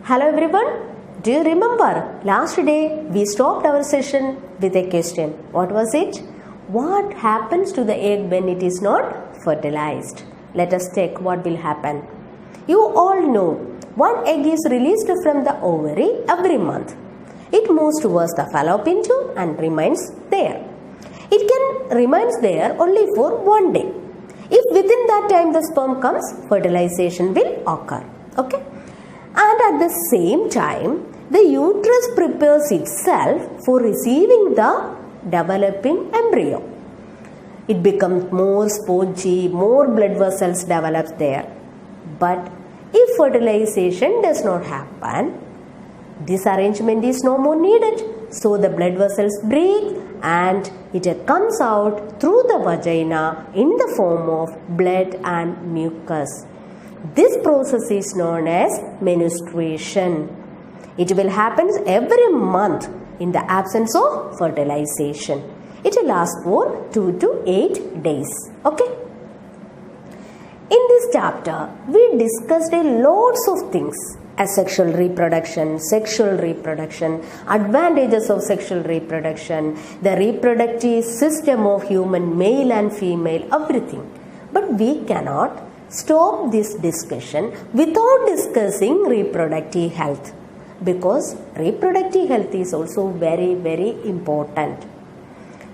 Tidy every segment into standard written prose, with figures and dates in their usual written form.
Hello everyone. Do you remember last day we stopped our session with a question. What was it? What happens to the egg when it is not fertilized? Let us check what will happen. You all know one egg is released from the ovary every month. It moves towards the fallopian tube and remains there. It can remain there only for one day. If within that time the sperm comes, fertilization will occur. Okay? And at the same time, the uterus prepares itself for receiving the developing embryo. It becomes more spongy, more blood vessels develop there. But if fertilization does not happen, this arrangement is no more needed. So the blood vessels break and it comes out through the vagina in the form of blood and mucus. This process is known as menstruation. It will happen every month in the absence of fertilization. It will last for 2 to 8 days. Okay? In this chapter, we discussed lots of things as sexual reproduction, advantages of sexual reproduction, the reproductive system of human male and female, everything. But we cannot stop this discussion without discussing reproductive health, because reproductive health is also very, very important.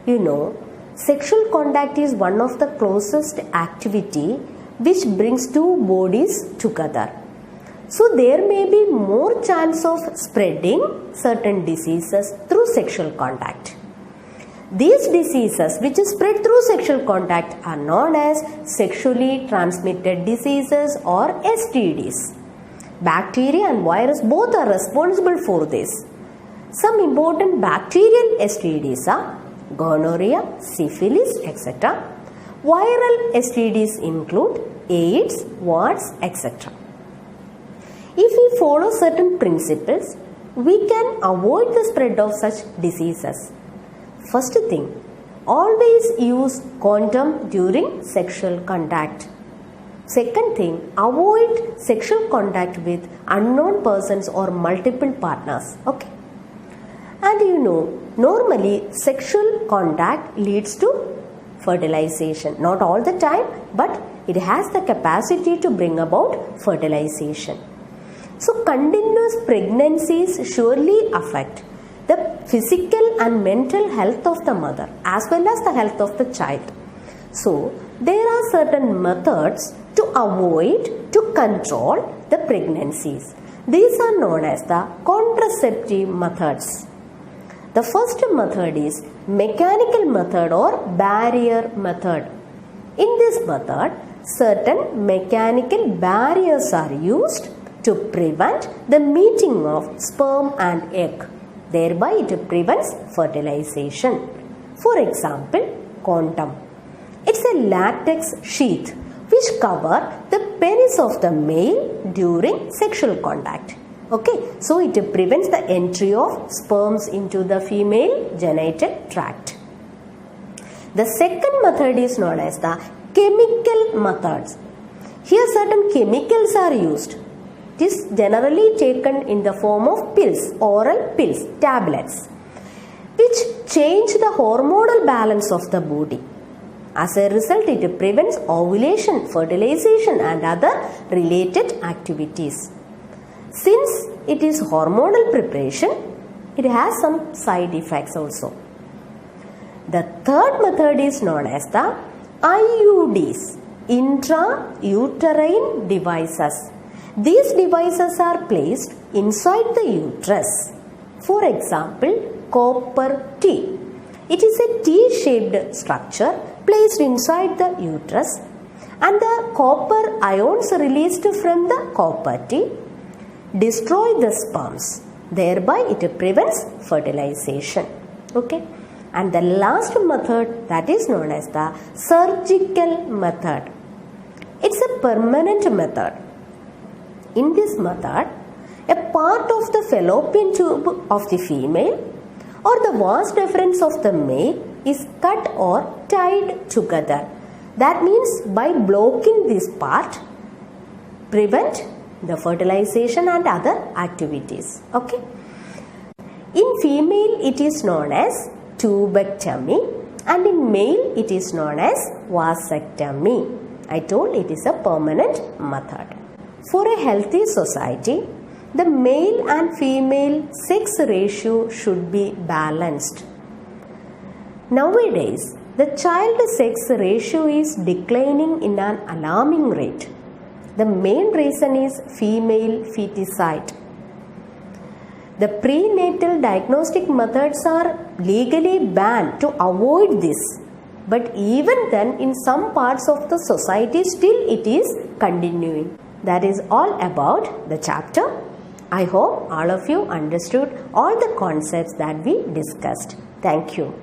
You know, sexual contact is one of the closest activity which brings two bodies together. So there may be more chance of spreading certain diseases through sexual contact. These diseases which spread through sexual contact are known as sexually transmitted diseases or STDs. Bacteria and virus both are responsible for this. Some important bacterial STDs are gonorrhea, syphilis, etc. Viral STDs include AIDS, warts, etc. If we follow certain principles, we can avoid the spread of such diseases. First thing, always use condom during sexual contact. Second thing, avoid sexual contact with unknown persons or multiple partners. Okay? And you know, normally sexual contact leads to fertilization. Not all the time, but it has the capacity to bring about fertilization. So continuous pregnancies surely affect the physical and mental health of the mother as well as the health of the child. So there are certain methods to avoid, to control the pregnancies. These are known as the contraceptive methods. The first method is mechanical method or barrier method. In this method, certain mechanical barriers are used to prevent the meeting of sperm and egg. Thereby it prevents fertilization. For example, condom. It's a latex sheath which covers the penis of the male during sexual contact. Okay, so it prevents the entry of sperms into the female genital tract. The second method is known as the chemical methods. Here certain chemicals are used. It is generally taken in the form of pills, oral pills, tablets, which change the hormonal balance of the body. As a result, it prevents ovulation, fertilization and other related activities. Since it is hormonal preparation, it has some side effects also. The third method is known as the IUDs, intrauterine devices. These devices are placed inside the uterus. For example, copper T. It is a T-shaped structure placed inside the uterus, and the copper ions released from the copper T destroy the sperms. Thereby it prevents fertilization. Okay? And the last method, that is known as the surgical method. It's a permanent method. In this method, a part of the fallopian tube of the female or the vas deferens of the male is cut or tied together. That means by blocking this part, prevent the fertilization and other activities. Okay. In female it is known as tubectomy and in male it is known as vasectomy. I told it is a permanent method. For a healthy society, the male and female sex ratio should be balanced. Nowadays, the child sex ratio is declining in an alarming rate. The main reason is female feticide. The prenatal diagnostic methods are legally banned to avoid this. But even then, in some parts of the society, still it is continuing. That is all about the chapter. I hope all of you understood all the concepts that we discussed. Thank you.